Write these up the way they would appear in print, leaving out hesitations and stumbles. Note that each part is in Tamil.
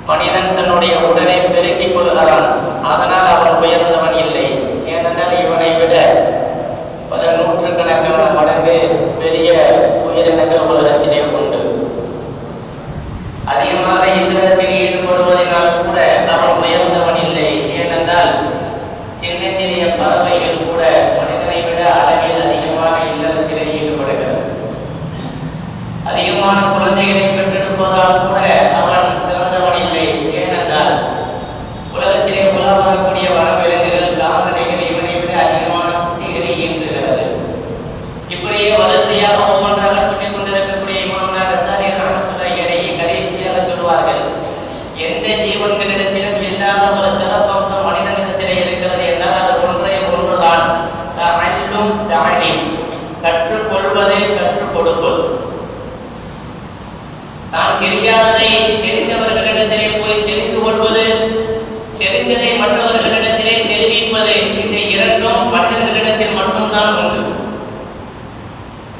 மனிதன் தன்னுடைய உடலை பெருக்கிக் கொள்கிறான். அதனால் அவன் உயர்ந்தவன் இல்லை. ஏனென்றால் இவனை விட பல நூற்றுக்கணக்கான மடங்கு பெரிய உயிரினங்கள் உலகத்திலே உண்டு. அதிகமாக இல்லறத்தில் ஈடுபடுவதனால் கூட அவன் உயர்ந்தவன் இல்லை. ஏனென்றால் சின்ன சிறிய பறவைகள் கூட மனிதனை விட அளவில் அதிகமாக இல்லறத்திலே ஈடுபடுகிறது. அதிகமான குழந்தைகளை பெற்றெடுப்பதால் கூட அவன் சிறந்தவன் இல்லை. ஏனென்றால் உலகத்திலே உலாவரக்கூடிய வனவிலங்குகள் கால்நடைகள் இவனை விட அதிகமான குட்டிகளை ஈன்றுகிறது. இப்படியே வரிசையாக ஒவ்வொன்றாக சொல்லிக் கொண்டிருக்கக்கூடிய இமாம் கசாலி ரஹ்மத்துல்லாஹி அலைஹி கடைசியாக சொல்வார்கள், எந்த ஜீவன்களிடத்திலும் இல்லாத ஒரு சிறப்பம்சம் மனிதனிடத்திலே இருக்கிறது என்றால் அது ஒன்றே ஒன்றுதான், தஅல்லும் தஅலீம், கற்றுக்கொள்வதே கற்றுக் கொடுப்பது. தான் தெரியாததை தெரிந்தவர்களிடத்திலே போய் தெரிந்து கொள்வது, தெரிந்ததை மற்றவர்களிடத்திலே தெரிவிப்பது, இந்த இரண்டும் மனிதர்களிடத்தில் மட்டும்தான் உண்டு.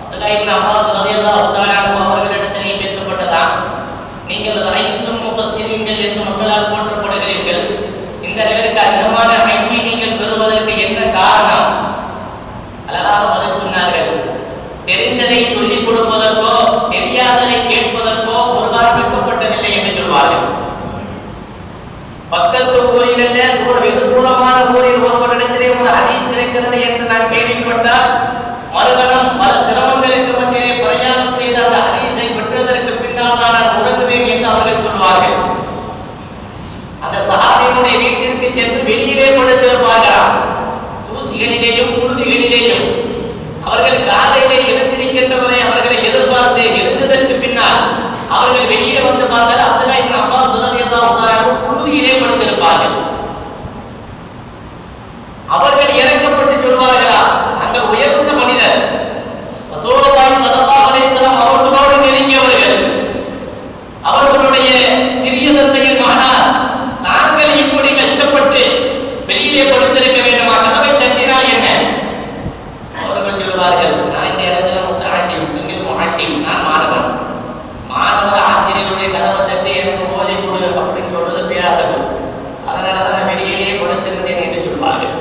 அப்துல்லாஹ் இப்னு அப்பாஸ் ரலியல்லாஹு தஆலா அன்ஹு அவர்களிடத்திலே பேசப்பட்டதான், நீங்கள் ரைசும் முஃபஸ்ஸிரீன்கள் என்று மக்களால் போற்றப்படுகிறீர்கள். இந்த அளவிற்கு அதிகமான அறிவை நீங்கள் பெறுவதற்கு என்ன காரணம்? அழகாக பதில் சொன்னார்கள், தெரிந்ததை சொல்லிக் கொடுப்பதற்கோ தெரியாததை கேட்பதற்கோ ஒரு நாள் விற்கப்பட்டதில்லை என்று சொல்வார்கள். பக்கத்து ஊரில் ஒரு வெகு தூரமான ஊரில் ஒருவரிடத்திலே ஒரு ஹதீஸ் இருக்கிறது என்று நான் கேள்விப்பட்டால் மறுகணம் பல சிரமங்களுக்கு மத்தியிலே பிரயாணம் செய்து அந்த ஹதீஸை பெற்றதற்கு பின்னால் தான் நான் உறங்குவேன் என்று அவர்கள் சொல்வார்கள். அந்த சஹாபியினுடைய வீட்டிற்கு சென்று வெளியிலே படுத்திருப்பார்களாம், தூசிகளிலேயும் புழுதிகளிலேயும். அவர்கள் காலையிலே எழுந்திருக்கின்றவரை அவர்களை எதிர்பார்த்து எழுந்ததற்கு பின்னால் அவர்கள் வெளியே வந்து பார்த்தால் அப்துல்லாஹ் இப்னு அப்பாஸ் ரலியல்லாஹு தஆலா புழுதியிலே படுத்திருப்பார்கள். அவர்கள் இறக்கப்பட்டு சொல்வார்களா, அந்த உயர்ந்த மனிதர் ரசூலுல்லாஹி ஸல்லல்லாஹு அலைஹி வஸல்லம் அவர்களோடு நெருங்கியவர்கள், அவர்களுடைய சிறிய தந்தையின் மகனார், நாங்கள் இப்படி கஷ்டப்பட்டு வெளியிலே படுத்திருக்க வேண்டுமா, கதவை தட்டினால் என்ன? அவர்கள் சொல்வார்கள், நான் இந்த இடத்துல முத்தஅல்லிம், நீங்கள் முஅல்லிம், நான் மாணவன். மாணவர் ஆசிரியருடைய கதவை தட்டி எனக்கு போதை கொடு அப்படின்னு சொல்றது பேராதது. அதனாலதான் நான் வெளியிலேயே படுத்திருந்தேன் என்று சொல்வார்கள்.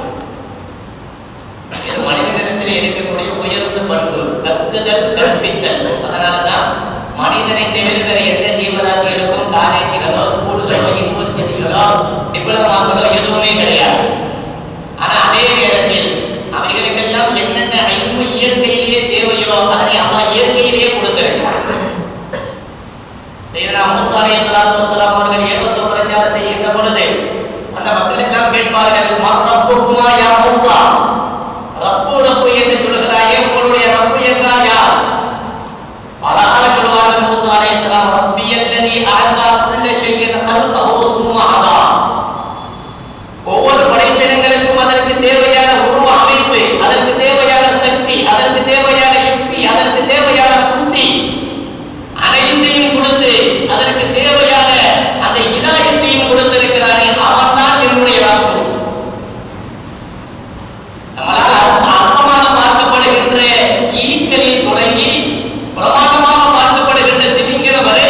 இது மனிதனிடத்திலே இருக்கக்கூடிய உயர்ந்த பண்பு, கற்குதல், கற்பித்தல். அதனாலதான் மனிதனை தவிர எந்த ஜீவராசிகளுக்கும் காலேஜுகளோ ஸ்கூல்களோ யூனிவர்சிட்டிகளோ டிப்ளமாக்களோ எதுவுமே கிடையாது. ஆனா அதே நேரத்தில் அவைகளுக்கெல்லாம் என்னென்ன அறிவு இயற்கையிலேயே தேவையோ அதனை அல்லாஹ் இயற்கையிலேயே கொடுத்திருக்கிறார். சையதுனா மூஸா அலைஹிஸ்ஸலாத்து வஸலாம் அவர்கள் ஏகத்துவ பிரச்சாரம் செய்கின்ற பொழுது அந்த மக்கள் எல்லாம் கேட்பார்கள், ரப்புக்குமா யா மூஸா, ரப்பு ரப்பு என்று சொல்கிறாயே, உங்களுடைய ரப்பு என்றால் யார்? அழகாக சொல்வார்கள் மூஸா அலைஹிஸ்ஸலாம், ரப்பியல்லதி அஅதா குல்ல ஷைஇன் ஹல்கஹு சும்ம ஹதா. ஒவ்வொரு படைப்பினங்களுக்கும் அதற்கு தேவையான உருவ அமைப்பு, அதற்கு தேவையான சக்தி, அதற்கு தேவையான யுக்தி, அதற்கு தேவையான புத்தி அனைத்தையும் கொடுத்து அதற்கு தேவையான அந்த இதாயத்தையும் கொடுத்திருக்கிறானே, அவன் தான் என்னுடைய ரப்பு. நம்மளால் அற்பமாக பார்க்கப்படுகின்ற ஈக்களில் தொடங்கி பிரமாண்டமாக பார்க்கப்படுகின்ற திமிங்கிற வரை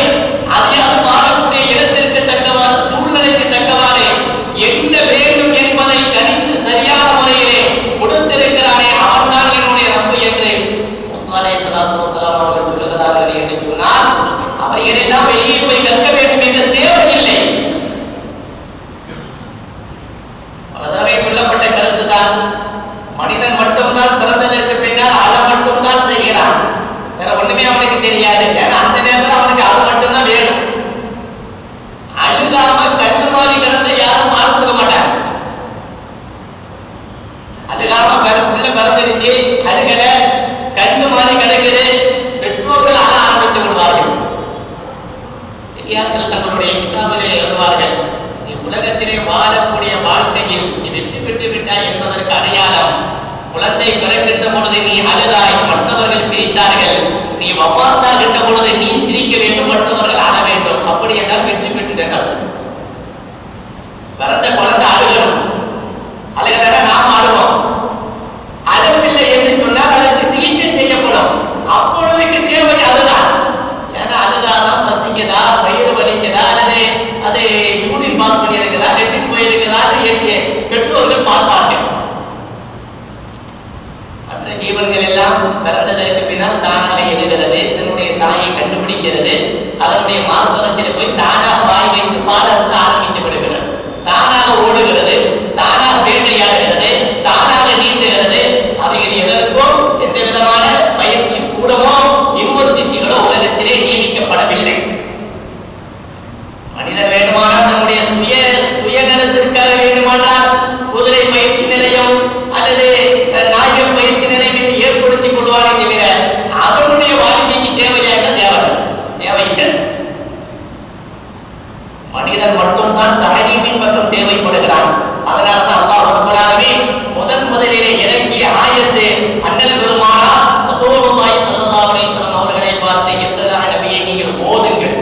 அது வாழக்கூடிய இடத்திற்கு தக்கவாறு, சூழ்நிலைக்கு தக்கவாறு என்ன வேண்டும் என்பதை கணித்து சரியான முறையிலே கொடுத்திருக்கிறானே, அவன் தான் என்னுடைய ரப்பு என்று மூஸா அலைஹிஸ்ஸலாத்து வஸலாம் அவர்கள் சொல்லுகிறார்கள் என்று சொன்னால் அவைகளெல்லாம் வெளியே போய் கற்க வேண்டும் என்ற தேவையில்லை. பல தடவை சொல்லப்பட்ட கருத்துதான், மனிதன் மட்டும்தான் பிறந்ததற்கு பின்னால் அதை மட்டும்தான் செய்கிறான், வேற ஒண்ணுமே அவனுக்கு தெரியாது. ஏன்னா அந்த நேரத்தில் அவனுக்கு அது மட்டும்தான் வேணும். அழுகாம கண்ணு மாதிரி கிடந்த யாரும் பார்த்துக்க மாட்டாங்க. அழுகாம பிள்ளை பிறந்துருச்சு, அழுகல, கண்ணு மாதிரி கிடக்குது, பெற்றோர்கள் அழ ஆரம்பித்து விடுவார்கள். பெரியார்கள் தங்களுடைய கிதாபிலே எழுதுவார்கள், நீ உலகத்திலே வாழக்கூடிய வாழ்க்கையில் நீ வெற்றி பெற்று விட்டாய் என்பதற்கு அடையாளம், குழந்தை பிறக்கின்ற பொழுது நீ அழுதாய், மற்றவர்கள் சிரித்தார்கள். நீ வஃபாத்தாகின்ற பொழுது நீ சிரிக்க வேண்டும், மற்றவர்கள் அழ வேண்டும். அப்படி எல்லாம் வெற்றி பெற்றுட்டார்கள். பிறந்த குழந்தை அழுகணும், அழுகதான நாம் ஆடுவோம். அழவில்லை என்று சொன்னால் அதற்கு சிகிச்சை செய்யப்படும். அப்பொழுதுக்கு தேவை அதுதான். ஏன்னா அதுதான் பசிக்குதா, வயிறு வலிக்குதா, அல்லது அது குழந்தைகள் எல்லாம் பிறந்ததற்கு பின்னால் தானாக எழுகிறது, தன்னுடைய தாயை கண்டுபிடிக்கிறது, அதனுடைய மார்பகத்தில் போய் தானாக வாய் வைத்து பாடத்தை ஆரம்பித்து விடுகிறது, தானாக ஓடுகிறது, தானாக வேட்டையாடுகிறது, தானாக நீந்துகிறது. அவைகள் எதற்கும் எந்த விதமான பயிற்சி கூடமோ யூனிவர்சிட்டிகளோ உலகத்திலே நியமிக்கப்படவில்லை. மனிதர் வேண்டுமானால் நம்முடைய சுயநலத்திற்காக வேண்டுமானால் குதிரை பயிற்சி நிலையம் அல்லது நாய்கள் பயிற்சி நிலையம் ஏற்படுத்திக் கொள்வாரே தவிர அவனுடைய வாழ்க்கைக்கு தேவையாக தேவையில்லை. மனிதன் மட்டும்தான் தாலீமின் பக்கம் தேவைப்படுகிறான். அதனால்தான் அல்லாஹ் ரப்பல் ஆலமீன் முதலிலே இறங்கிய ஆயத்து அண்ணல் பெருமானா ரசூலுல்லாஹி ஸல்லல்லாஹு அலைஹி வஸல்லம் அவர்களை பார்த்து, எத்தனை நபியை நீங்கள் ஓதுங்கள்,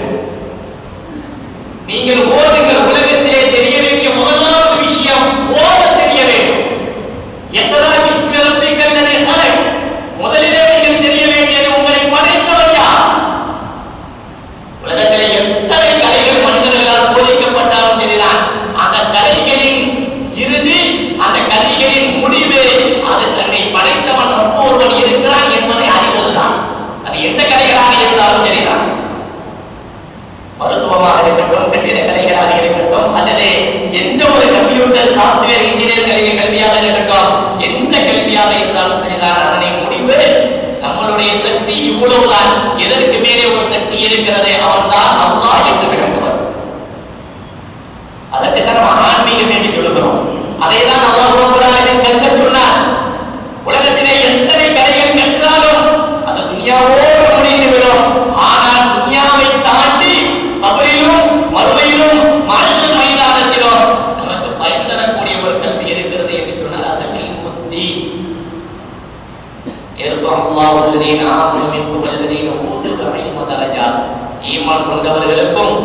நீங்கள் ஓதுங்கள். உலகத்திலே தெரிய வேண்டிய முதலாவது விஷயம் ஓத தெரிய வேண்டும். எத்தனை விஸ்வரப்பிகள் நிறைய முதலிலே நீங்கள் தெரிய வேண்டியது உங்களை படைத்தவர் யார். உலகத்திலே எத்தனை கலைகள் மனிதர்களால் போதிக்கப்பட்டாலும் சரிதான், அந்த கலைகளின் இறுதி, அந்த கலைகளின் முடிவு, அது தன்னை படைத்தவன் ஒருவன் இருக்கிறான் என்பதை அறிவதுதான். அது எந்த கலைகளாக இருந்தாலும் சரிதான், மருத்துவமாக இருக்கட்டும், கட்டிட கலைகளாக இருக்கட்டும், அல்லது எந்த ஒரு கம்ப்யூட்டர் சாப்ட்வேர் இன்ஜினியர் கல்வியாக இருக்கட்டும், எந்த கல்வியாக இருந்தாலும் சரிதான், அதனை முடிவு நம்மளுடைய சக்தி இவ்வளவுதான். எதற்கு மேலே ஒரு சக்தி இருக்கிறது, அவன் தான் அல்லாஹ் என்று விளங்குவார். அதற்குத்தான் நம்ம ஆன்மீகம் என்று சொல்லுகிறோம். அதைதான் அல்லாஹ் ரப்பல் ஆலமீன் கற்க சொன்னார். உலகத்திலே எத்தனை கலைகள் கற்றாலும் அது துன்யாவோடு முடிந்துவிடும். ஆனால் துன்யாவை தாண்டி கபரிலும் மறுமையிலும் மனுஷன் மைதானத்திலும் நமக்கு பயன் தரக்கூடிய ஒரு கல்வி இருக்கிறது என்று சொன்னால் அது இல்முத்தி. ஈமான் கொண்டவர்களுக்கும்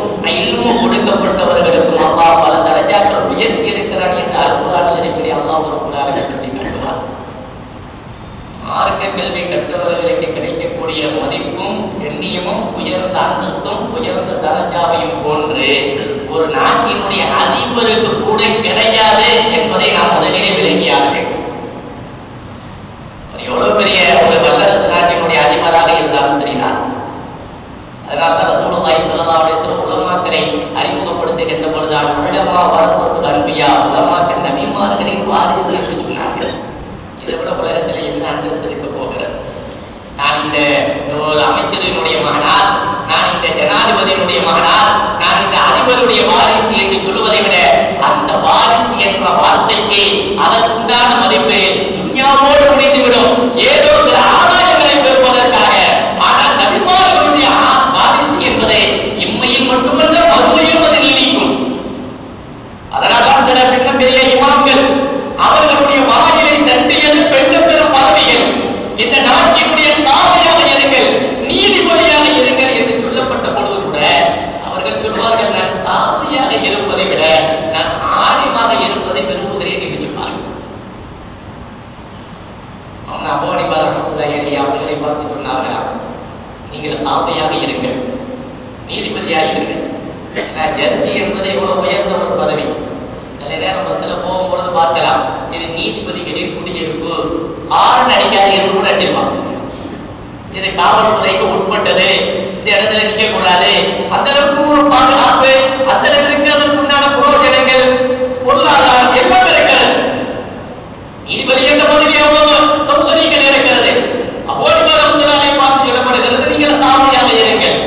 இல்மு கொடுக்கப்பட்டவர்களுக்கும் அல்லாஹ் பல தரஜாக்கள் உயர்த்தி இருக்கிறான் என்று அல்-குர்ஆன் ஷரீஃபிலே அல்லாஹ் ரப்பல் ஆலமீன் சொல்லி காட்டுவார். மார்க்க கல்வி கற்றவர்களுக்கு கிடைக்கக்கூடிய மதிப்பும் கண்ணியமும் உயர்ந்த அந்தஸ்தும் உயர்ந்த தரஜாவையும் போன்று ஒரு நாட்டினுடைய அதிபருக்கு கூட கிடையாது என்பதை நாம் முதலிலே விளங்கியாக வேண்டும். எவ்வளவு பெரிய ஒரு வல்லரசு நாட்டினுடைய அதிபராக இருந்தாலும் சரிதான். அதனால்தான் ரசூலுல்லாஹி ஸல்லல்லாஹு அலைஹி வஸல்லம் உலமாக்களை அறிமுகப்படுத்துகின்ற பொழுது உலமா வரசத்துல் அன்பியா, உலமாக்கள் நபிமார்களின் வாரிசு என்று சொன்னார்கள். இதை விட உலகத்தில் என்ன அந்தஸ்து இருக்க போகிறது? நான் இந்த அமைச்சரினுடைய மகனார், நான் இந்த ஜனாதிபதியினுடைய மகனார், நான் இந்த அதிபருடைய வாரிசு என்று சொல்லுவதை விட அந்த வாரிசு என்ற வார்த்தைக்கு அதற்குண்டான மதிப்பு துன்யாவோடு முடிந்துவிடும். ஏதோ சில ஆதாயங்களை பெறுவதற்காக. ஆனால் நபிமார்களுடைய வாரிசு என்பதை இம்மையில் மட்டுமல்ல மறுமையில் அது நீடிக்கும். அதனால்தான் சில பெரிய இமாம்கள் அவர்களுடைய வாயிலை தட்டியது பெண்கள் பெறும் பதவிகள். இந்த நாட்டினுடைய தாவையாக இருங்கள், நீதிபதியாக இருங்கள் என்று சொல்லப்பட்ட பொழுது கூட அவர்கள் சொல்வார்கள், நான் தாவையாக இருப்பதை விட நான் ஆணிமாக இருப்பதை விரும்புகிறேன் என்று சொன்னார்கள். அபோனிபார் ரஹ்மத்துல்லாஹி அவர்களை பார்த்து சொன்னார்களா, நீங்கள் தாவையாக இருங்கள், நீதிபதியாக இருங்கள். ஜட்ஜி என்பது எவ்வளவு உயர்ந்த ஒரு பதவி. சில நேரம் பஸ்ல போகும்பொழுது பார்க்கலாம், இது நீதிபதிகளின் குடியிருப்பு, ஆறு அடிக்காது என்று கூட அடிப்பாங்க. இது காவல்துறைக்கு உட்பட்டது, இந்த இடத்துல நிற்க கூடாது, அந்த அளவுக்கு ஒரு பாதுகாப்பு, அந்த அளவிற்கு அதற்கு உண்டான புரோஜனங்கள், பொருளாதாரம் எல்லாம் இருக்கிறது. நீதிபதி என்ற பதவி அவ்வளவு சௌகரியங்கள் இருக்கிறது. அபோனிபார் ரஹ்மத்துல்லாஹி பார்த்து சொல்லப்படுகிறது, நீங்கள் தாவையாக இருங்கள்.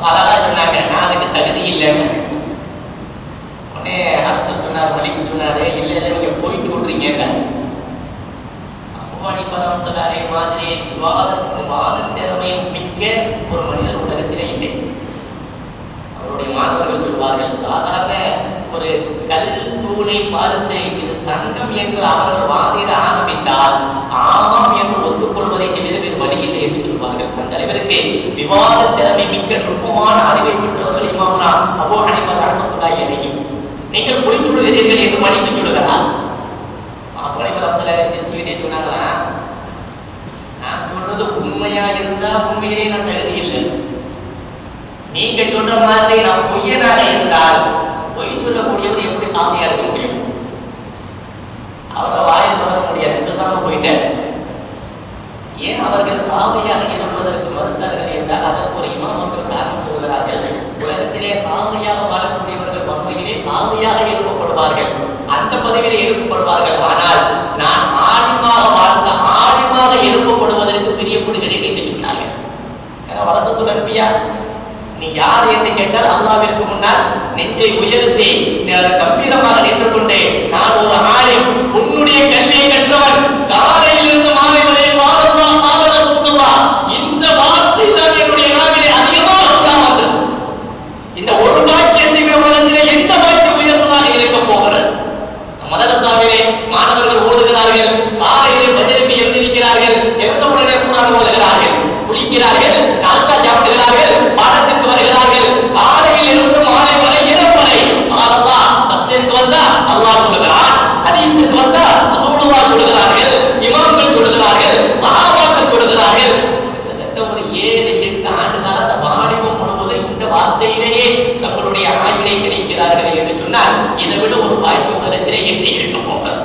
அதான் சொன்னாங்க, நான் அதுக்கு தகுதி இல்லைன்னு. உடனே அரசு சொன்னார், மலிக்கு சொன்னாரு, இல்லை இல்லை நீங்க போயிட்டு விடுறீங்க. அபோனிபார் ரஹ்மத்துல்லாஹி மாதிரி வாத திறமையும் மிக்க ஒரு மனிதர் உலகத்திலே இல்லை. அவருடைய மாணவர்கள் சொல்வார்கள், சாதாரண ஒரு கல் தூணை பார்த்து இது தங்கம் என்று அவர்கள் வாதிட ஆரம்பித்தால் ஆமாம் என்று ஒத்துக்கொள்வதை தவிர வேறு வழி இல்லை என்று சொல்வார்கள். அந்த தலைவருக்கு விவாத திறமை மிக்க நுட்பமான அறிவை பெற்றவர்கள் இமாம்னா அபூ ஹனீஃபா ரஹ்மத்துல்லாஹி அலைஹி. நீங்கள் பொய் சொல்கிறீர்கள் என்று மணிக்கு சொல்லுகிறார். செஞ்சுக்கிட்டே சொன்னாங்களா, நான் சொல்றது உண்மையா இருந்தா உண்மையிலே நான் தகுதி இல்லை. நீங்க சொல்ற மாதிரி நான் பொய்யனாக இருந்தால் பொய் சொல்லக்கூடியவர் எப்படி சாமியா இருக்க முடியும்? அவரை வாயை தொடர முடியாது, பேசாம போயிட்டார். ஏன் அவர்கள் காவியாக இருப்பதற்கு மறுத்தார்கள் என்றால் அதற்கு ஒரு இமாம் அவர்கள் காரணம் சொல்கிறார்கள். உலகத்திலே காவியாக வாழக்கூடியவர்கள் வன்மையிலே காவியாக எழுப்பப்படுவார்கள், அந்த பதவியிலே எழுப்பப்படுவார்கள். ஆனால் நான் ஆழிமாக வாழ்ந்த ஆழிமாக எழுப்பப்படுவதற்கு பிரியப்படுகிறேன் என்று சொன்னார்கள். வரசத்துடன் நீ யார் என்று கேட்டால் அல்லாஹ்விற்கு முன்னால் நெஞ்சை உயர்த்தி கம்பீரமாக நின்று கொண்டே நான் ஒரு ஆலிம், உன்னுடைய கல்வியை கற்றவன், காலையிலிருந்து மாலை வரை இந்த வார்த்தை தான் என்னுடைய நாவிலே அதிகமாக வந்தது. இந்த ஒரு வாக்கியத்தை விட எந்த வாக்கியம் உயர்ந்ததாக இருக்க போகிறது? மதரசாவிலே மாணவர்கள் ஓதுகிறார்கள், காலையிலே பஜருக்கு எழுந்திருக்கிறார்கள், எழுந்தவுடனே குர்ஆன் ஓதுகிறார்கள், குளிக்கிறார்கள், நாஸ்தா சாப்பிடுகிறார்கள், பாடத்திற்கு வருகிறார்கள். காலையில் இருந்து மாலை வரை இரவு வரை அல்லாஹ் தப்சீருக்கு வந்தா அல்லாஹ் சொல்லுகிறான், ஹதீஸுக்கு வந்தா ரசூலுல்லாஹ் சொல்லுகிறார்கள், இமாம்கள் சொல்லுகிறார்கள், சஹாபாக்கள் சொல்லுகிறார்கள். கிட்டத்தட்ட ஒரு 7-8 ஆண்டு கால வாலிபம் முழுவதும் இந்த வார்த்தையிலேயே தங்களுடைய ஆய்வினை கிடைக்கிறார்கள் என்று சொன்னால் இதை விட ஒரு வாய்ப்பு உலகத்திலே எட்டி இருக்க போகிறது.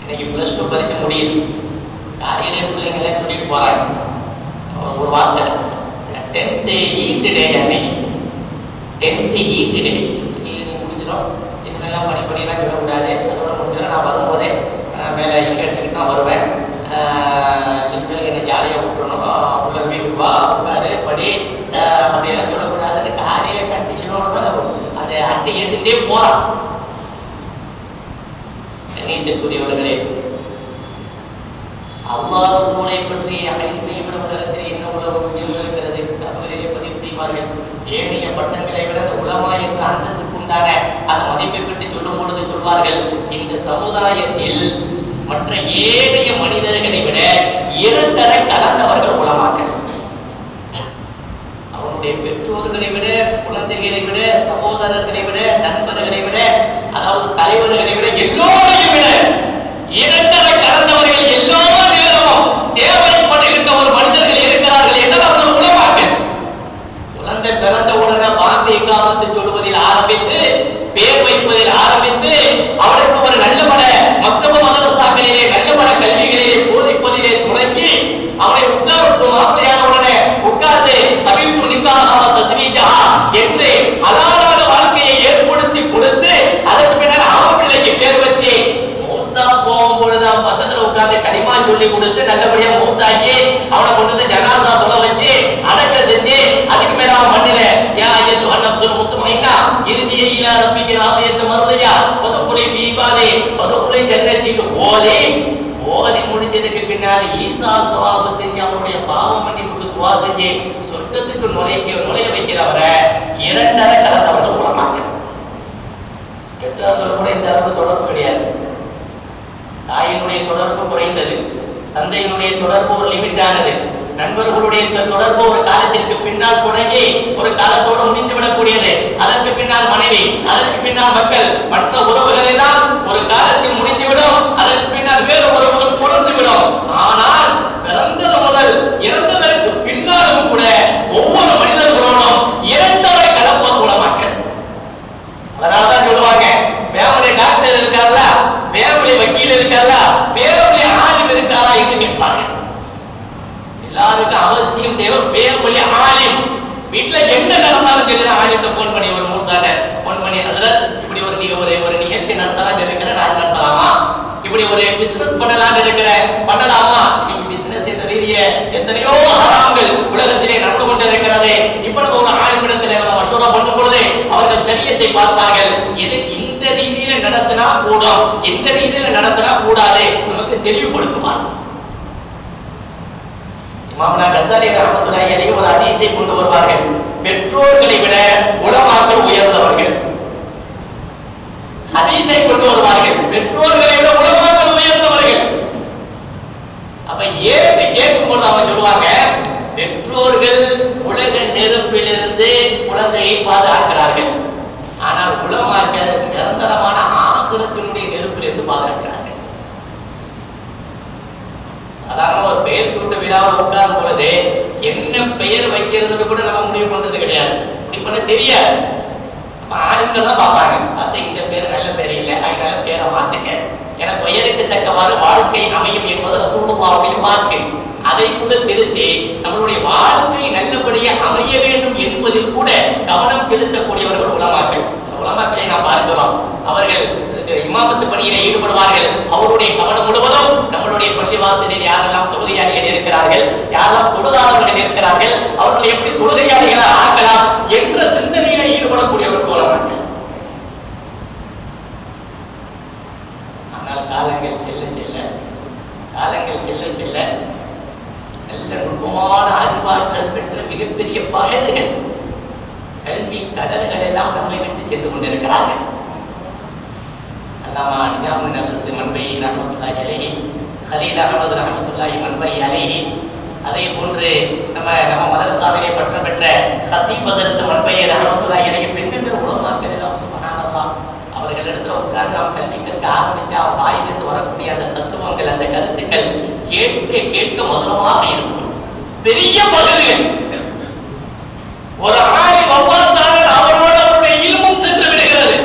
இன்னைக்கு பிளஸ் 2 பரீட்சை முடியுது, காலையிலே பிள்ளைங்களே சொல்லிட்டு போறாங்க ஒரு வார்த்தை, 10th ஈட் டே அன்னைக்கு 10th ஈட் டே முடிஞ்சிடும். இதெல்லாம் படிப்படியெல்லாம் சொல்லக்கூடாது, அதோட முடிஞ்சிடும். நான் வரும்போதே மேலே இங்கே அடிச்சுக்கிட்டு தான் வருவேன். இனிமேல் என்னை ஜாலியாக விட்டுறணும், உள்ள வீட்டுக்கு வா உட்காரு படி அப்படியெல்லாம் சொல்லக்கூடாது. காலையில கண்டிஷனோட அதை அட்டை ஏற்றுக்கிட்டே போறான். நீதிக்குரியவர்களே, அல்லாஹ் ரசூலை பற்றி அனைத்தையும் விட உலகத்தில் என்ன உலகம் இருக்கிறது தமிழிலே பதிவு செய்வார்கள். ஏனைய பட்டங்களை விட உலமா என்ற அந்தஸ்துக்கு உண்டான அந்த மதிப்பை பற்றி சொல்லும் பொழுது சொல்வார்கள், இந்த சமுதாயத்தில் மற்ற ஏனைய மனிதர்களை விட 2 கலந்தவர்கள் உலமாக்கள். அவனுடைய பெற்றோர்களை விட, குழந்தைகளை விட, சகோதரர்களை விட, நண்பர்களை விட, அதாவது தலைவர்களை விட, எல்லோரையும் விட 2 கலந்தவர்கள் எல்லா நேரமும் தேவைப்படுகின்ற ஒரு மனிதர்கள் இருக்கிறார்கள் என்றால் அவர்கள் உலமாக்கள். குழந்தை பிறந்த உடனே வாந்தி காலத்தை சொல்வதில் ஆரம்பித்து, பேர் வைப்பதில் ஆரம்பித்து, அவனுக்கு ஒரு நல்லபட மக்தப மதரசாக்களிலே நல்லபட கல்விகளிலே போதிப்பதிலே தொடங்கி அவனை உட்கார்ந்து மாப்பிளையான உடனே உட்கார்ந்து அபில் நிக்காஹ தஸ்வீஜா என்று ஹலாலான வாழ்க்கையை ஏற்படுத்தி கொடுத்து அதற்கு பின்னர் அவன் பிள்ளைக்கு பேர் வச்சு மூத்தா போகும்பொழுது அவன் பக்கத்துல உட்கார்ந்து கனிமா சொல்லி கொடுத்து நல்லபடியா மூத்தாக்கி அவனை கொண்டு வந்து ஜனாதா தொலை வச்சு அடக்க செஞ்சு அதுக்கு மேல அவன் மண்ணில இறுதியை இலா ரப்பிக்கு ராசியத்தை மருதையா பொதுக்குலை பீபாதே பொதுக்குலை ஜன்னத்திற்கு ஓதி முடிஞ்சதுக்கு பின்னால் ஈசா சவாபு செஞ்சு அவனுடைய பாவம் மன்னிப்புக்கு துவா செஞ்சு சொர்க்கத்துக்கு நுழைய வைக்கிறவரை 2 கலந்தவர்கள் உலமாக்க. பெற்றோர்கள் கூட இந்த அளவுக்கு தொடர்பு கிடையாது. தாயினுடைய தொடர்பு குறைந்தது, தந்தையினுடைய தொடர்பு ஒரு லிமிட் ஆனது, நண்பர்களுடைய தொடர்பு ஒரு காலத்திற்கு பின்னால் தொடங்கி ஒரு காலத்தோடு முடிந்து விடக்கூடியது. அதற்கு பின்னால் மனைவி, அதற்கு பின்னால் மக்கள், மற்ற உறவுகள் எல்லாம் ஒரு காலத்தில் முடிந்துவிடும். அதற்கு பின்னால் வேறு உறவுகள் தொடர்ந்துவிடும். ஆனால் பிறந்தது முதல் இறந்ததற்கு பின்னாலும் கூட ஒவ்வொரு மனிதர்களோடும் 2 கலப்பது உலமாக்கள். அதனாலதான் சொல்லுவாங்க, ஃபேமிலி டாக்டர் இருக்காரா, ஃபேமிலி வக்கீல் இருக்காரா, ஃபேமிலி ஆலிம் இருக்காரா என்று கேட்பாங்க. எல்லாருக்கும் அவசியம் தேவை ஃபேமிலி ஆலிம். வீட்டுல என்ன நடந்தாலும் சரி, ஆலிம்கிட்ட போன் பண்ணி ஒரு 3 சாட்டை போன் பண்ணி, அதுல இப்படி ஒரு நிகழ்ச்சி நடத்தலாம் இருக்கிற நான் நடத்தலாமா, இப்படி ஒரு பிசினஸ் பண்ணலாம் இருக்கிற பண்ணலாமா, பிசினஸ் என்ற ரீதியில எத்தனையோ ஹராம்கள் உலகத்திலே நடந்து கொண்டிருக்கிறது. இப்ப ஒரு ஆலிமிடத்தில் நம்ம மஷூரா பண்ணும் பொழுது அவர்கள் ஷரியத்தை பார்ப்பார்கள். இது இந்த ரீதியில நடத்தினா கூடும், இந்த ரீதியில நடத்தினா கூடாது, நமக்கு தெளிவுபடுத்துவார். இமாம்னா கஸாலி ரஹ்மத்துல்லாஹி அலைஹி ஒரு ஹதீஸை கொண்டு வருவார்கள், பெற்றோர்களை விட உலமாக்கள் உயர்ந்தவர்கள். ஹதீஸை கொண்டு வருவார்கள், பெற்றோர்களை விட உலமாக்கள் உயர்ந்தவர்கள். அப்ப ஏன் கேட்கும்போது அவங்க சொல்லுவாங்க, பெற்றோர்கள் உலக நெருப்பிலிருந்து குழந்தையை பாதுகாக்கிறார்கள், ஆனால் உலமாக்கள் நிரந்தரமான ஆகிரத்தினுடைய நெருப்பிலிருந்து பாதுகாக்கிறார்கள். சாதாரண ஒரு பெயர் சூட்ட விழாவில் உட்கார்ந்த பொழுது என்ன பெயர் வைக்கிறது கூட நம்ம முடிவு பண்றது கிடையாது, முடிவு பண்ண தெரியாது. ஆளுங்கள் தான் பார்ப்பாங்க, இந்த பேர் நல்ல பேர் இல்லை, அதனால பேரை மாத்துங்க எனக்கு பெயருக்கு தக்கவாறு வாழ்க்கை அமையும் என்பது ரசூலுல்லாஹ்வுடைய வாக்கு. அதை கூட திருத்தி நம்மளுடைய வாழ்க்கை நல்லபடியாக அமைய வேண்டும் என்பதில் கூட கவனம் செலுத்தக்கூடியவர்கள் உலமாக்கள். உலமாக்களை நாம் பார்க்கிறோம். அவர்கள் இமாமத்து பணியில ஈடுபடுவார்கள். அவருடைய கவனம் முழுவதும் நம்மளுடைய பள்ளிவாசலில் யாரெல்லாம் தொழுகையாளிகள் இருக்கிறார்கள், யாரெல்லாம் தொழுதாதவர்கள் இருக்கிறார்கள், அவர்கள் எப்படி தொழுகையாளிகளை ஆக்கலாம் என்ற சிந்தனையில ஈடுபடக்கூடியவர்கள் உலமாக்கள். ஆனால் காலங்கள் செல்ல செல்ல நல்ல நுட்பமான அறிவாற்றல் பெற்ற மிகப்பெரிய பகல்கள், கல்வி கடல்கள் எல்லாம் நம்மை விட்டு சென்று கொண்டிருக்கிறார்கள். அல்லாமா நிஜாமுன் நஸ்ருத் மன்பை ரஹ்மத்துல்லாஹி அலைஹி, கலீல் அஹ்மத் ரஹ்மத்துல்லாஹி மன்பை அலைஹி, அதே போன்று நம்ம மதரசாவிலே பற்ற பெற்ற ஹசீப் ஹஸரத் மன்பை ரஹ்மத்துல்லாஹி அலைஹி பெண்கள் உலமாக்கள் எல்லாம் சுப்ஹானல்லாஹ் அவர்களிடத்துல உட்கார்ந்து நாம் கல்வி கற்க ஆரம்பிச்சா வாயிலிருந்து வரக்கூடிய அந்த தத்துவங்கள், அந்த கருத்துக்கள் கேட்க மதுரமாக இருக்கும். பெரிய பகுதிகள் ஒரு ஆய் வவ்வாத்தாளர் அவரோட அவருடைய இல்மும் சென்று விடுகிறது.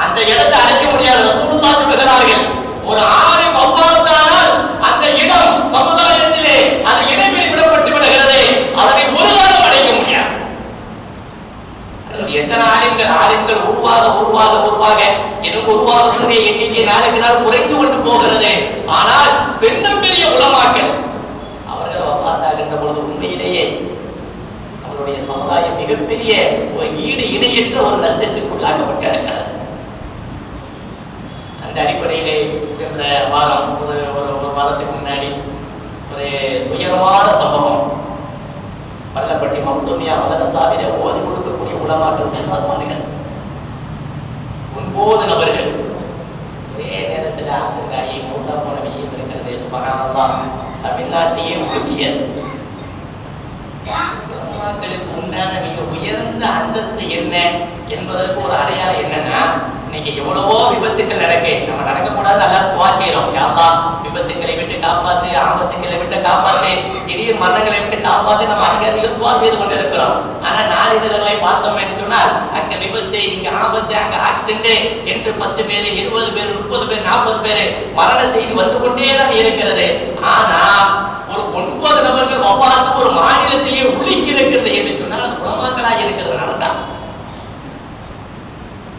அந்த இடத்தை அடைக்க முடியாது. ரசூலுல்லாஹ் சொல்கிறார்கள், ஒரு ஆய் வவ்வாத்தாளர் அந்த இடம் சமுதாயத்திலே அது இடைவெளி விடப்பட்டு விடுகிறது, அதனை ஒரு காலம் அடைக்க முடியாது. எத்தனை ஆலிம்கள் உருவாக எனக்கு உருவாகக்கூடிய எண்ணிக்கை நாளுக்கு நாள் குறைந்து கொண்டு போகிறது. ஆனால் பெண்ணும் பெரிய உலமாக்கள் அவர்கள் வஃபாத்தாகின்ற பொழுது உண்மையிலேயே அவருடைய சமுதாயம் மிகப்பெரிய ஒரு ஈடு இணையற்ற ஒரு நஷ்டத்திற்குள்ளாக்கப்பட்டிருக்கிறது. அந்த அடிப்படையிலே சென்ற வாரம் ஒரு வாரத்துக்கு முன்னாடி ஒரு துயரமான சம்பவம். பள்ளப்பட்டி மக்தூமியா மதரசாவிலே ஓதி கொடுக்கக்கூடிய உலமாக்கள் உஸ்தாத்மார்கள் 9 நபர்கள் ஒரே நேரத்தில் ஆக்சிடென்ட் ஆகி மூத்தா போன விஷயம் இருக்கிறது. சுப்ஹானல்லாஹ், தமிழ்நாட்டையே உறுதியது. உலமாக்களுக்கு உண்டான மிக உயர்ந்த அந்தஸ்து என்ன என்பதற்கு ஒரு அடையாளம் என்னன்னா, இன்னைக்கு எவ்வளவோ விபத்துக்கள் நடக்கு, நம்ம நடக்கக்கூடாது எல்லாரும் துவா செய்யறோம். யா அல்லாஹ் விபத்துக்களை விட்டு காப்பாத்து, ஆபத்துக்களை விட்டு காப்பாத்து, திடீர் மரணங்களை விட்டு காப்பாத்து, நம்ம அதிக துவா செய்து கொண்டிருக்கிறோம். ஆனா நாளிதழ்களை பார்த்தோம் என்று சொன்னால் அங்க விபத்து, இங்க ஆபத்து, அங்க ஆக்சிடென்ட் என்று 10 பேர் 20 பேர் 30 பேர் 40 பேர் மரண செய்தி வந்து கொண்டே தான் இருக்கிறது. ஆனா ஒரு 9 நபர்கள் வஃபாத் ஒரு மாநிலத்திலேயே உள்ளிக்கு இருக்கிறது என்று சொன்னால் அது உலமாக்களாக இருக்கிறதுனால தான்.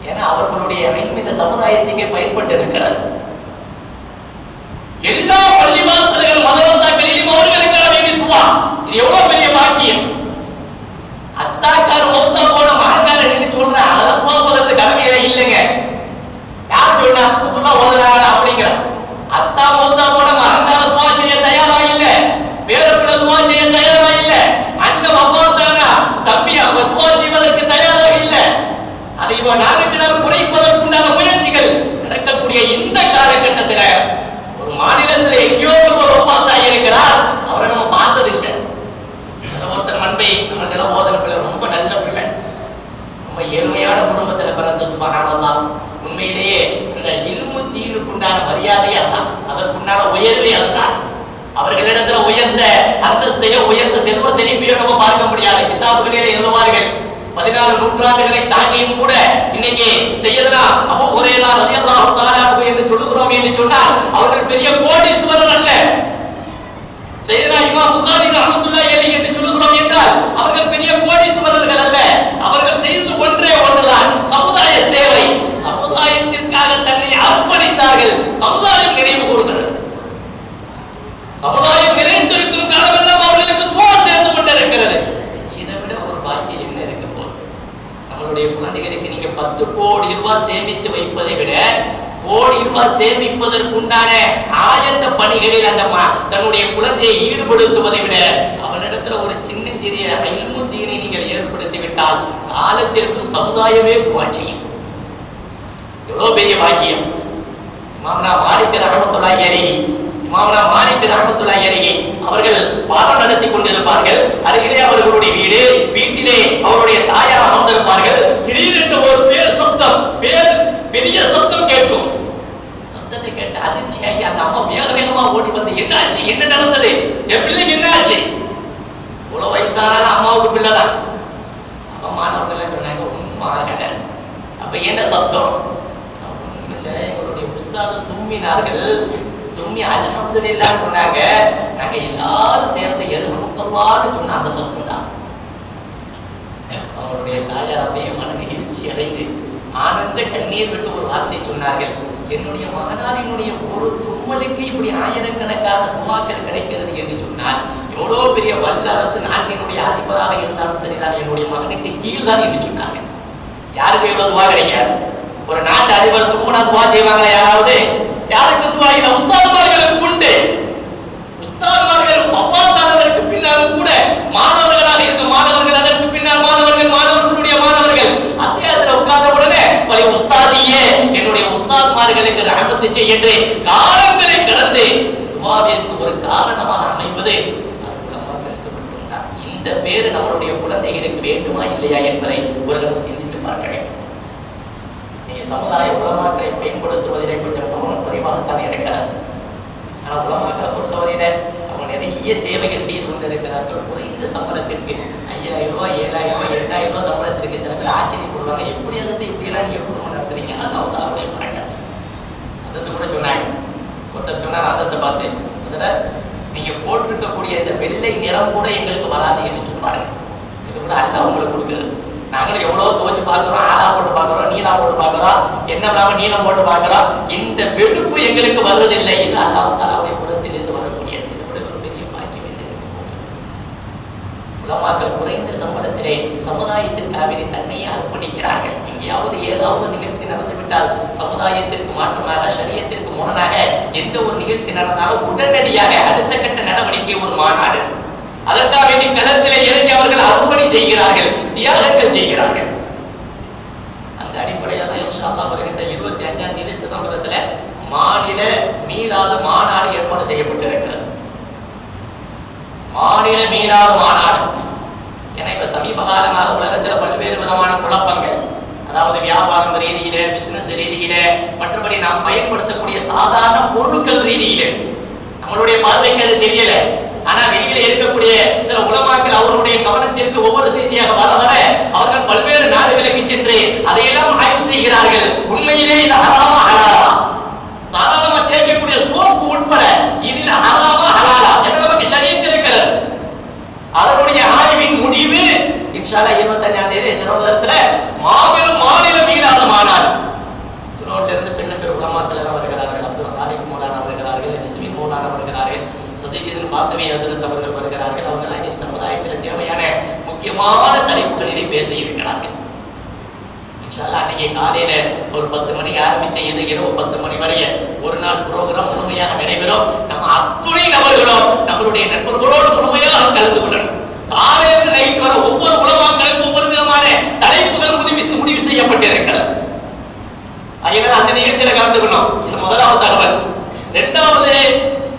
ஏன்னா அவர்களுடைய அமைப்பு இந்த சமுதாயத்துக்கு பயன்பட்டு இருக்கிறது. எல்லா பள்ளிவாசல்கள் மதரசாக்களிலும் அவர்களுக்காக வேண்டி துவா. இது எவ்வளவு பெரிய பாக்கியம். அத்தாக்கார் மௌத்தா போன மகன்காரர் என்று சொல்ற அதெல்லாம் துவா போதற்கு கடமையில இல்லைங்க. யார் சொன்னா சொல்ல ஓதுறாங்க அப்படிங்கிற அத்தா மௌத்தா போன மகன்கார துவா செய்ய தயாரா இல்லை, வேறக்குள்ள துவா செய்ய தயாரா இல்லை, அண்ணன் வஃபாத்தானா தம்பியா துவா செய்வதற்கு தயாரா இல்லை. அதை இவன் நாளுக்கு நாள் குறைப்பதற்குண்டான முயற்சிகள் நடக்கக்கூடிய இந்த காலகட்டத்தில் ஒரு மாநிலத்தில் எங்கேயோ ஒருவர் வஃபாத்தாகி இருக்கிறார், அவரை நம்ம பார்த்தது இல்லை. ஒருத்தர் மன்பை நம்ம ஓதன பிள்ளை ரொம்ப நல்ல பிள்ளை, ரொம்ப ஏழ்மையான குடும்பத்தில் பிறந்த சுப்ஹானல்லாஹ். உண்மையிலேயே இந்த இல்மு தீனுக்குண்டான மரியாதை அதுதான், அதற்குண்டான உயர்வே அதுதான். அவர்களிடத்துல உயர்ந்த அந்தஸ்தையோ உயர்ந்த செல்வ செழிப்பையோ நம்ம பார்க்க முடியாது. கிதாபுகளிலே எழுதுவார்கள் 14 நூற்றாண்டுகளை தாண்டியும் கூட இன்னைக்கு செய்யதுனா அபூ ஹுரைரா ரலியல்லாஹு தஆலா என்று சொல்லுகிறோம் என்று சொன்னால் அவர்கள் பெரிய கோடீஸ்வரர் அல்ல. செய்யதுனா இமாம் புகாரி ரஹ்மத்துல்லாஹி அலைஹி என்று சொல்லுகிறோம் என்றால் அவர்கள் பெரிய கோடீஸ்வரர்கள் அல்ல. அவர்கள் செய்து ஒன்றுதான் சமுதாய சேவை. சமுதாயத்திற்காக தன்னை அர்ப்பணித்தார்கள். சமுதாயம் நினைவு கூறுகிறது. சமுதாயம் நிறைந்திருக்கும் காலமெல்லாம் அவர்களுக்கு துவா சேர்ந்து கொண்டிருக்கிறது. இதை விட ஒரு பாக்கியம் என்ன இருக்க போது? நம்மளுடைய குழந்தைகளுக்கு நீங்க 10 கோடி ரூபாய் சேமித்து வைப்பதை விட கோடி ரூபாய் சேமிப்பதற்குண்டான ஆயத்த பணிகளில் அந்த தன்னுடைய குழந்தையை ஈடுபடுத்துவதை விட அவனிடத்துல ஒரு சின்னஞ்சிறிய இல்மு தீனை நீங்கள் ஏற்படுத்தி விட்டால் காலத்திற்கும் சமுதாயமே துவா செய்யும். எவ்வளவு பெரிய பாக்கியம். மாமனா மாலிக் ரஹ்மத்துல்லாஹி அலைஹி அவர்கள் பாடம் நடத்தி கொண்டிருப்பார்கள். அருகிலே அவர்களுடைய வீடு, வீட்டிலே அவருடைய தாயார் அமர்ந்திருப்பார்கள். திடீரென்று ஒரு பெரிய சப்தம் கேட்கும். சப்தத்தை கேட்டு அதிர்ச்சியாகி அந்த அம்மா வேகமா ஓடி வந்து என்னாச்சு, என்ன நடந்தது, என் பிள்ளைக்கு என்ன ஆச்சு? இவ்வளவு வயசானாலும் அம்மாவுக்கு பிள்ளைதான். அப்ப மாணவர்கள் சொன்னாங்க, உண்மை. அப்ப என்ன சப்தம்? எங்களுடைய உஸ்தாது தும்மினார்கள். தும்மி அல்ஹம்துலில்லாஹ் சொன்னாங்க. நாங்க எல்லாரும் சேர்ந்து எதுமுத்தல்லான்னு சொன்ன அந்த சத்தம் தான். அவருடைய தாயார் அப்படியே மனநெகிழ்ச்சி அடைந்து ஆனந்த கண்ணீர் விட்டு ஒரு வார்த்தை சொன்னார்கள். என்னுடைய மகனாரினுடைய ஒரு தும்மலுக்கு இப்படி ஆயிரக்கணக்கான துவாக்கள் கிடைக்கிறது என்று சொன்னால் எவ்வளவு பெரிய வல்லரசு நாட்டினுடைய அதிபராக இருந்தாலும் சரிதான் என்னுடைய மகனுக்கு கீழ்தான் என்று சொன்னார்கள். யாருக்கு எவ்வளவு துவா கிடைக்காது? ஒரு நாட்டு அதிபர் தும்முனா துவா செய்வாங்களா யாராவது? யாருக்கு துவா இல்லை? உஸ்தாதுமார்களுக்கு உண்டு. உஸ்தாதுமார்கள் வஃபாத்தானதற்கு பின்னாலும் கூட மாணவர்களாக இருக்க மாணவர்கள், அதற்கு பின்னால் மாணவர்கள், மாணவர்களுடைய மாணவர்கள் அத்தியாயத்தில் உட்கார்ந்த உடனே உஸ்தாதியே என்னுடைய உஸ்தாதுமார்களுக்கு ரஹமத்து செய்ய என்று காலங்களை கடந்து துவாவிற்கு ஒரு காரணமாக அமைவது இந்த பேரு நம்மளுடைய குழந்தைகளுக்கு வேண்டுமா இல்லையா என்பதை ஒரு சிந்தித்து பார்க்க வேண்டும். நீங்க சமுதாய உலமாக்களை மேம்படுத்துவதிலே கொஞ்சம் கவனம் குறைவாகத்தான் இருக்கிறார். ஆனால் உலமாக்களை பொறுத்தவரையில அவங்க நிறைய சேவைகள் செய்து கொண்டிருக்கிறார்கள். குறைந்த சம்பளத்திற்கு 5000 ரூபாய் 7000 ரூபாய் 8000 ரூபாய் சம்பளத்திற்கு சில பேர் ஆச்சரியப்படுவாங்க. எப்படி இருந்து இப்படி எல்லாம் நீங்க குடும்பம் நடத்துறீங்க? அது அவங்களுடைய பழக்கம். அதை கூட சொன்னாங்க. ஒருத்தர் சொன்னார் அதை பார்த்து, அதுல நீங்க போட்டிருக்கக்கூடிய இந்த வெள்ளை நிறம் கூட எங்களுக்கு வராது என்று சொல்லுவாங்க. இது கூட அல்ல உங்களுக்கு கொடுக்குறது. நாங்களும் எவ்வளவு துவச்சு பார்க்கிறோம், ஆளா போட்டு பார்க்கிறோம், நீலா போட்டு பார்க்கிறோம், என்ன இல்லாம நீளம் போட்டு பார்க்கிறோம். இந்த வெறுப்பு எங்களுக்கு வருவதில்லை. இது அல்லாஹ்வுடைய புறத்தில் இருந்து வரக்கூடியது. இது கூட ஒரு பெரிய பாக்கியம் என்று உலமாக்கள் குறைந்த சம்பளத்திலே சமுதாயத்திற்காக தன்னையே அர்ப்பணிக்கிறார்கள். எங்கேயாவது ஏதாவது நிகழ்ச்சி நடந்துவிட்டால் சமுதாயத்திற்கு மாற்றமாக, ஷரியத்திற்கு முரணாக எந்த ஒரு நிகழ்ச்சி நடந்தாலும் உடனடியாக அடுத்த கட்ட நடவடிக்கை ஒரு மாநாடு. அதற்காக வேண்டி களத்திலே இறங்கி அவர்கள் அர்ப்பணி செய்கிறார்கள், தியாகங்கள் செய்கிறார்கள். அந்த அடிப்படையில் தான் இன்ஷா அல்லாஹ் வருகின்ற 25ஆம் தேதி சிதம்பரத்தில் மாநில மீளாது மாநாடு ஏற்பாடு செய்யப்பட்டிருக்கிறது. மாநில மீளாது மாநாடு. ஏன்னா இப்ப சமீப காலமாக உலகத்தில் பல்வேறு விதமான குழப்பங்கள், அதாவது வியாபாரம் ரீதியில, பிசினஸ் ரீதியில, மற்றபடி நாம் பயன்படுத்தக்கூடிய சாதாரண பொருட்கள் ரீதியில நம்மளுடைய பார்வைக்கு அது தெரியல. ஆனா வெளியில இருக்கக்கூடிய சில உலமாக்கள் அவர்களுடைய கவனத்திற்கு ஒவ்வொரு செய்தியாக வர வர அவர்கள் பல்வேறு நாடுகளுக்கு சென்று அதையெல்லாம் ஆய்வு செய்கிறார்கள். உண்மையிலே இது ஹராமா ஹலாலா? சாதாரணமா தேய்க்கக்கூடிய சோப்பு உட்பட இதில் ஹராமா ஹலாலா என்று நமக்கு ஷரியத்தில் இருக்கிறது. அதனுடைய ஆய்வின் முடிவு இன்ஷா அல்லாஹ் 25ஆம் தேதி சிரோடத்துல மாபெரும் மாநில மீளாத மாநாடு. சிரோட்ல இருந்து பெண்ண பெரும் உலமாக்கள் எல்லாம் வருகிறார்கள். அப்துல் சாலிக் மௌலானா வருகிறார்கள், நிஸ்மின் மௌலானா வருகிறார்கள், சதீஜின் பாத்தவி ஹஜ்ரத் அவர்கள் வருகிறார்கள். அவங்க எல்லாம் இந்த சமுதாயத்தில் தேவையான முக்கியமான தலைப்புகளிலே பேச இருக்கிறார்கள். இன்ஷா அல்லாஹ் அன்னைக்கு காலையில ஒரு 10 மணிக்கு ஆரம்பித்த இது இரவு 10 மணி வரைய ஒரு நாள் ப்ரோக்ராம் முழுமையாக நடைபெறும். நம்ம அத்துணை நபர்களும் நம்மளுடைய நண்பர்களோடு முழுமையாக கலந்து கொள்ளணும். காலையிலிருந்து நைட் வர ஒவ்வொரு உலமாக்களுக்கும் ஒவ்வொரு விதமான தலைப்புகள் முடிவு செய்யப்பட்டிருக்கிறது. அதனால அந்த நிகழ்ச்சியில கலந்துக்கணும். இது முதலாவது தகவல். இரண்டாவது,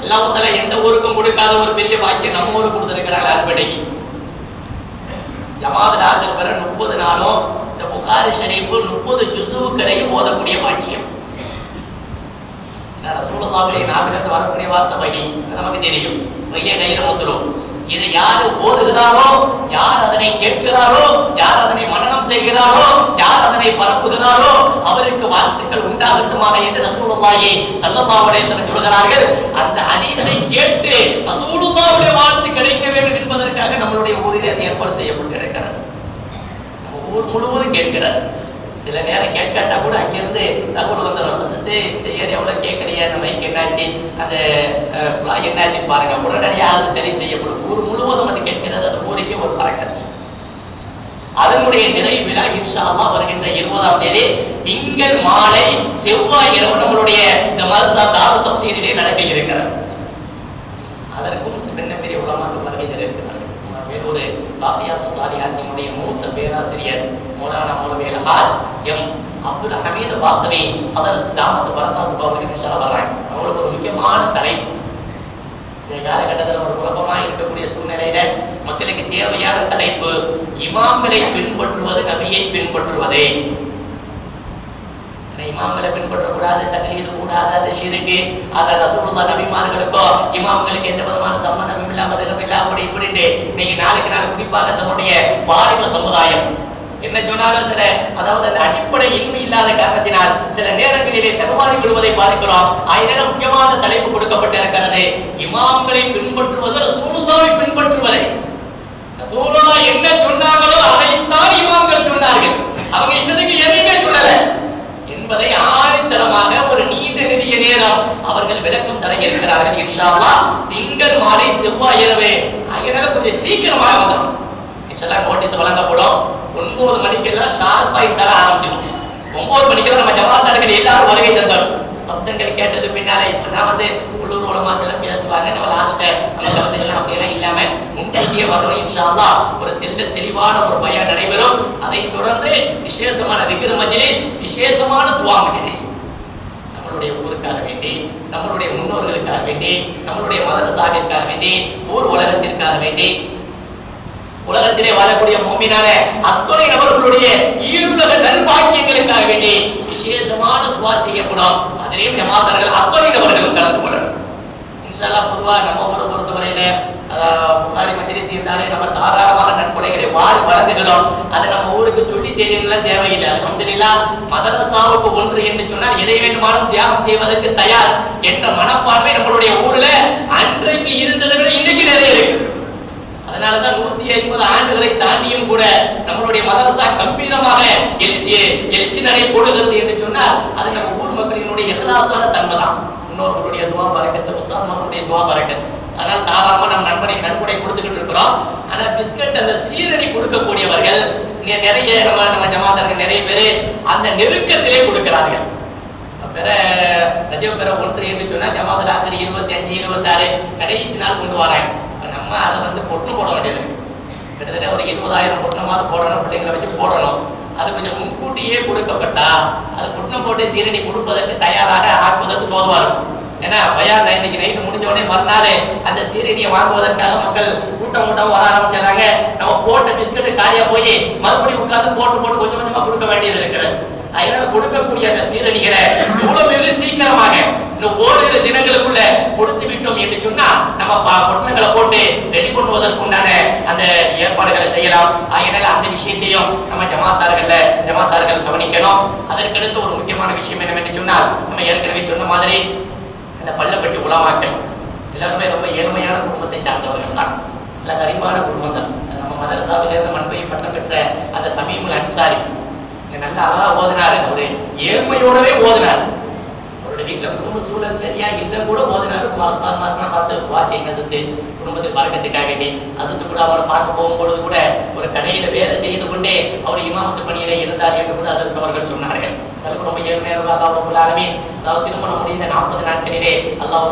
அல்லாஹ் தஆலா எந்த ஊருக்கும் கொடுக்காத ஒரு பெரிய பாக்கியம் நம்ம ஊருக்கு கொடுத்திருக்கிறாங்க. அன்படிக்கு ஜமாத் ஆசிரியர் வர 30 நாளும் இந்த புகாரி ஷரீஃப் 30 ஜுஸுக்களையும் ஓதக்கூடிய பாக்கியம். ரசூலுல்லாஹ்வுடைய நாவிலிருந்து வரக்கூடிய வார்த்தை வகி, நமக்கு தெரியும். வகிய கையில முத்துரும். இதை யாரு ஓதுகிறாரோ, யார் அதனை கேட்கிறாரோ, யார் அதனை மனனம் செய்கிறாரோ, யார் அதனை பரப்புகிறாரோ அவருக்கு வாழ்த்துக்கள் உண்டாகட்டுமாக என்று ரசூலுல்லாஹி ஸல்லல்லாஹு அலைஹி வஸல்லம் சொல்கிறார்கள். அந்த ஹதீஸை கேட்டு ரசூலுல்லாஹ்வுடைய வாழ்த்து கிடைக்க வேண்டும் என்பதற்காக நம்மளுடைய ஊரில் அது ஏற்பாடு செய்யப்பட்டிருக்கிறது. ஊர் முழுவதும் கேட்கிறார். சில நேரம் கேட்காட்டா கூட அங்கிருந்து தகவல் வந்துடும். இந்த ஏரியாவுல கேட்கலையே, அந்த மைக் என்னாச்சு, அந்த என்னாச்சு பாருங்க, உடனடியாக அது சரி செய்யப்படும். ஊர் முழுவதும் அது கேட்கிறது. அது ஊருக்கே ஒரு பறக்கத்து. அதனுடைய நிறைவு விழா இன்ஷா அல்லாஹ் வருகின்ற 20ஆம் தேதி திங்கள் மாலை செவ்வாய் இரவு நம்மளுடைய இந்த மதரசா தாரு தஃசீரிலே நடக்க இருக்கிறது. அதற்கும் சின்ன பெரிய உலமாக்கள் வருகை இருக்கிறார்கள். வேலூர் பாக்கியாத்து சாலிஹாத்தினுடைய மூத்த பேராசிரியர் மௌலானா மௌலவி அல்ஹாஜ் எம் அப்துல் ஹமீத் பாக்கவி ஹதரத் தாமத் பரதாத் அவர்கள் இன்ஷா அல்லாஹ் வர்றாங்க. அவங்களுக்கு ஒரு முக்கியமான தலைப்பு. இந்த காலகட்டத்தில் ஒரு குழப்பமாக இருக்கக்கூடிய சூழ்நிலையில மக்களுக்கு தேவையான தலைப்பு இமாம்களை பின்பற்றுவது, நபியை பின்பற்றுவதே. இமாம்களை பின்பற்றக்கூடாது, தக்லீது கூடாது, அது ஷிர்க், அது ரசூலுல்லாஹ் நபிமார்களுக்கோ இமாம்களுக்கு எந்த விதமான சம்பந்தமும் இல்லாம அப்படி இப்படின்னு இன்னைக்கு நாளுக்கு நாள் குறிப்பாக தன்னுடைய வாலிப சமுதாயம் என்ன சொன்னாலும் சில அதாவது அந்த அடிப்படை இன்மை இல்லாத காரணத்தினால் சில நேரங்களிலே தடுமாறி விடுவதை பார்க்கிறோம். ஆயிரம் முக்கியமான தலைப்பு கொடுக்கப்பட்டிருக்கிறது. இமாம்களை பின்பற்றுவது ரசூலுல்லாஹை பின்பற்றுவதை. ரசூலுல்லாஹ் என்ன சொன்னாங்களோ அதைத்தான் இமாம்கள் சொன்னார்கள். அவங்க இஷ்டத்துக்கு எதையுமே சொல்லல என்பதை ஆணித்தரமாக ஒரு நீண்ட நெடிய நேரம் அவர்கள் விளக்கம் தர இருக்கிறார்கள். இன்ஷா அல்லாஹ் திங்கள் மாலை செவ்வாய் இரவு அதனால கொஞ்சம் சீக்கிரமாக வந்துடும். இன்ஷா நோட்டீஸ் வழங்கப்படும். 9 மணிக்கெல்லாம் ஷார்ப்பா இன்ஷா ஆரம்பிச்சிடும். 9 மணிக்கெல்லாம் நம்ம ஜமாத்தார்கள் எல்லாரும் வருகை தந்தோம். சப்தங்கள் கேட்டது பின்னால இப்பதான் உள்ளூர் உலமாக்கள் பேசுவாங்க. நம்ம லாஸ்ட் நம்ம சப்தங்கள் அப்படியெல்லாம் இல்லாம முன்கூட்டியே வரணும். இன்ஷா அல்லாஹ் ஒரு தெளிவான ஒரு பயான் நடைபெறும். அதை தொடர்ந்து விசேஷமான திக்ர் மஜ்லிஸ், விசேஷமான துஆ மஜ்லிஸ். நம்மளுடைய ஊருக்காக வேண்டி, நம்மளுடைய முன்னோர்களுக்காக வேண்டி, நம்மளுடைய மதரசாவிற்காக வேண்டி, ஊர் உலகத்திற்காக வேண்டி, உலகத்திலே வாழக்கூடிய மூமினான அத்தனை நபர்களுடைய ஈருலக நல்பாக்கியங்களுக்காக வேண்டி விசேஷமான துஆ செய்யப்படும். அதிலேயும் ஜமாத்தார்கள் அத்தனை நபர்களும் கலந்து கொள்ளணும். இன்ஷா அல்லாஹ் பொதுவா நம்ம ஊரை பொறுத்தவரையில புகாரி மஜ்லிஸ் இருந்தாலே நம்ம தாராளமாக நன்கொடைகளை வாரி வழங்குகிறோம். அதை நம்ம ஊருக்கு சொல்லி தெரியலாம் தேவையில்லை. அல்ஹம்துலில்லாஹ் மதரசாவுக்கு ஒன்று என்று சொன்னால் எதை வேண்டுமானும் தியாகம் செய்வதற்கு தயார் என்ற மனப்பான்மை நம்மளுடைய ஊர்ல அன்றைக்கு இருந்ததை விட இன்னைக்கு நிறைய இருக்கு. அதனாலதான் 150 ஆண்டுகளை தாண்டியும் கூட நம்மளுடைய மதரசா கம்பீரமாக எழுச்சி நடை போடுகிறது என்று சொன்னால் அது நம்ம ஊர் மக்களினுடைய இஹ்லாஸான தன்மை தான். முன்னோர்களுடைய துஆ பரக்கத், உஸ்தாத்மார்களுடைய துஆ பரக்கத். அதனால தாராளமா நம்ம நன்கொடை கொடுத்துக்கிட்டு இருக்கிறோம். ஆனா பிஸ்கட் அந்த சீரணி கொடுக்கக்கூடியவர்கள் நிறைய நம்ம ஜமாத்தார்கள் நிறைய பேர் அந்த நெருக்கத்திலே கொடுக்கிறார்கள். ரஜப் பெற 1 என்று சொன்னா ஜமாத் ஆசிரியர் 25, 26 கடைசி நாள் கொண்டு வராங்க. நம்ம அதை பொட்டு போட வேண்டியது. கிட்டத்தட்ட ஒரு 20,000 பொட்டமாவது போடணும், பிள்ளைங்களை வச்சு போடணும். அது கொஞ்சம் முன்கூட்டியே கொடுக்கப்பட்டா அது பொட்டணம் போட்டு சீரணி கொடுப்பதற்கு தயாராக ஆக்குவதற்கு தோதுவார். ஏன்னா பயான் இன்னைக்கு நைட்டு முடிஞ்ச உடனே மறுநாள் அந்த சீரணியை வாங்குவதற்காக மக்கள் கூட்டம் வர ஆரம்பிச்சாங்க. நம்ம போட்ட பிஸ்கட்டு காலியா போய் மறுபடியும் உட்கார்ந்து போட்டு கொஞ்சம் கொஞ்சமா கொடுக்க வேண்டியது இருக்கிறது. அதனால கொடுக்கக்கூடிய அந்த சீரணிகளை எவ்வளவு சீக்கிரமாக இன்னும் ஓரிரு தினங்களுக்குள்ள கொடுத்து விட்டோம் என்று சொன்னா நம்ம பொட்டணங்களை போட்டு ரெடி பண்ணுவதற்கு உண்டான அந்த ஏற்பாடுகளை செய்யலாம். அதனால அந்த விஷயத்தையும் நம்ம ஜமாத்தார்கள் கவனிக்கணும். அதற்கடுத்து ஒரு முக்கியமான விஷயம் என்னவென்று சொன்னால் நம்ம ஏற்கனவே சொன்ன மாதிரி அந்த பள்ளப்பட்டி உலமாக்கள் எல்லாருமே ரொம்ப ஏழ்மையான குடும்பத்தை சார்ந்தவர்கள் தான். நல்ல கரிமான குடும்பம் தான். நம்ம மதரசாவிலிருந்து மண்பை பட்டம் பெற்ற அந்த தமீமுல் அன்சாரி நல்ல அழகா ஓதினாரு. அவரு ஏழ்மையோடவே ஓதினார். அவருடைய வீட்டுல குடும்ப சூழல் சரியா இல்ல கூட ஓதினாரு. பார்த்து வாட்சிங்க குடும்பத்தை பறக்கத்துக்காக வேண்டி அதுக்கு கூட அவரை பார்க்க போகும்பொழுது கூட ஒரு கடையில வேலை செய்து கொண்டே அவர் இமாமத்து பணியில இருந்தார் என்று கூட அதற்கு அவர்கள் சொன்னார்கள். அதற்கு ரொம்ப ஏழ்மையாக அல்லாஹ் அதாவது திருமணம் முடிந்த 40 நாட்களிலே அல்லாஹ்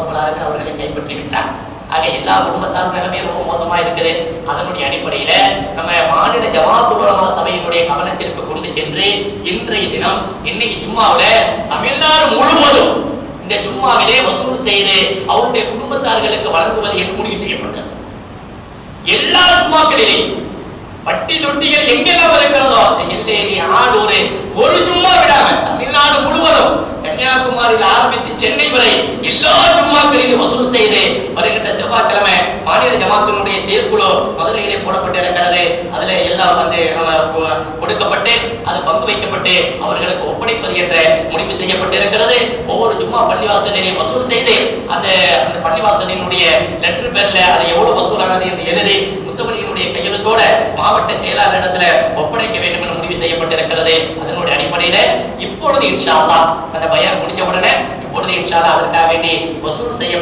அவர்களை கைப்பற்றி விட்டார். ஆக எல்லா குடும்பத்தாரும் நிலைமை ரொம்ப மோசமா இருக்குது. அதனுடைய அடிப்படையில நம்ம மாநில ஜமாத் உலமா சபையினுடைய கவனத்திற்கு கொண்டு சென்று இன்றைய தினம் இன்னைக்கு ஜும்மாவில தமிழ்நாடு முழுவதும் இந்த ஜும்மாவிலே வசூல் செய்து அவருடைய குடும்பத்தார்களுக்கு வழங்குவது என்று முடிவு செய்யப்பட்டது. எல்லா ஜும்மாக்களிலே பட்டி தொட்டிகள் எங்கெல்லாம் இருக்கிறதோ எல்லேரி, ஆடூர் ஒரு ஜும்மா விடாம தமிழ்நாடு முழுவதும் கன்னியாகுமரியில் ஆரம்பித்து சென்னை வரை எல்லா ஜும்மாக்களிலும் வசூல் செய்து வருகின்ற செவ்வாய்க்கிழமை மாநில ஜமாத்தினுடைய செயற்குழு மதுரையிலே போடப்பட்டிருக்கிறது. அதுல எல்லாம் கொடுக்கப்பட்டு அது பங்கு வைக்கப்பட்டு அவர்களுக்கு ஒப்படைப்பது என்ற முடிவு செய்யப்பட்டிருக்கிறது. ஒவ்வொரு ஜும்மா பள்ளிவாசலையும் வசூல் செய்து அந்த பள்ளிவாசலினுடைய லெட்டர் பேர்ல அது எவ்வளவு வசூலானது என்று எழுதி முத்தவழியினுடைய கையெழுத்தோட மாவட்ட செயலாளர் இடத்துல ஒப்படைக்க வேண்டும் என்று முடிவு செய்யப்பட்டிருக்கிறது. அதனுடைய அடிப்படையில இப்பொழுது இன்ஷா அல்லாஹ் அந்த பயான் முடிஞ்ச உடனே இப்பொழுது இன்ஷா அல்லாஹ் அதற்காக வேண்டி வசூல் செய்ய